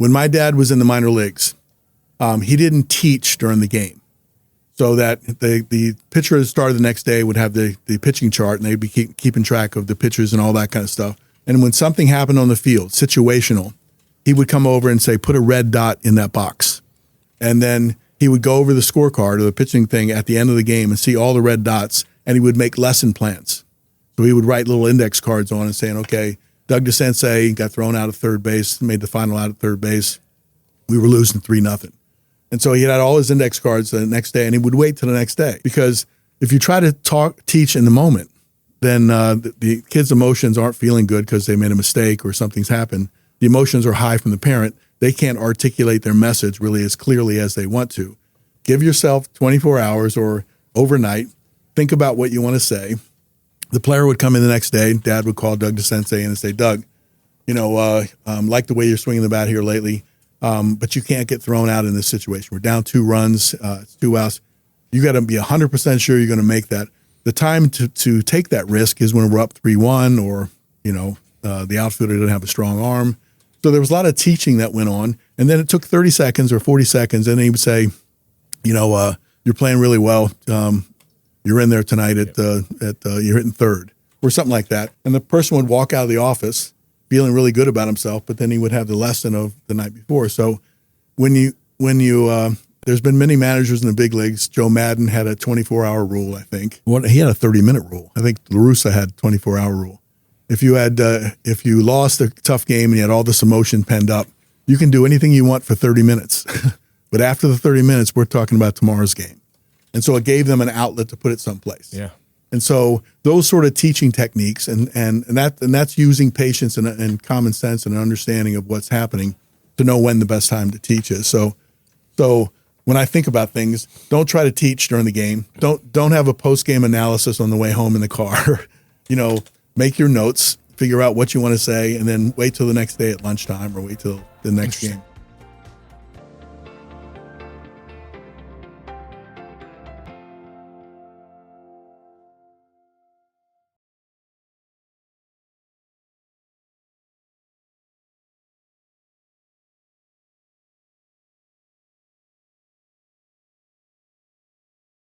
When my dad was in the minor leagues, he didn't teach during the game. So that the pitcher at the start of the next day would have the pitching chart, and they'd be keeping track of the pitchers and all that kind of stuff. And when something happened on the field, situational, he would come over and say, put a red dot in that box. And then he would go over the scorecard or the pitching thing at the end of the game and see all the red dots, and he would make lesson plans. So he would write little index cards on and saying, okay, Doug DeSensei got thrown out of third base, made the final out at third base. We were losing 3-0. And so he had all his index cards the next day, and he would wait till the next day. Because if you try to teach in the moment, then the kid's emotions aren't feeling good because they made a mistake or something's happened. The emotions are high from the parent. They can't articulate their message really as clearly as they want to. Give yourself 24 hours or overnight. Think about what you want to say. The player would come in the next day. Dad would call Doug DeSensei in and say, Doug, like the way you're swinging the bat here lately, but you can't get thrown out in this situation. We're down 2 runs, it's 2 outs. You got to be 100% sure you're going to make that. The time to take that risk is when we're up 3-1 or, the outfielder doesn't have a strong arm. So there was a lot of teaching that went on. And then it took 30 seconds or 40 seconds. And then he would say, you're playing really well. You're in there tonight you're hitting third or something like that. And the person would walk out of the office feeling really good about himself, but then he would have the lesson of the night before. So when you there's been many managers in the big leagues. Joe Madden had a 24-hour rule, I think. He had a 30-minute rule. I think La Russa had a 24-hour rule. If you lost a tough game and you had all this emotion penned up, you can do anything you want for 30 minutes. But after the 30 minutes, we're talking about tomorrow's game. And so it gave them an outlet to put it someplace. Yeah. And so those sort of teaching techniques and that's using patience and common sense and an understanding of what's happening to know when the best time to teach is. So when I think about things, don't try to teach during the game. Don't have a post-game analysis on the way home in the car. Make your notes, figure out what you want to say, and then wait till the next day at lunchtime or wait till the next game.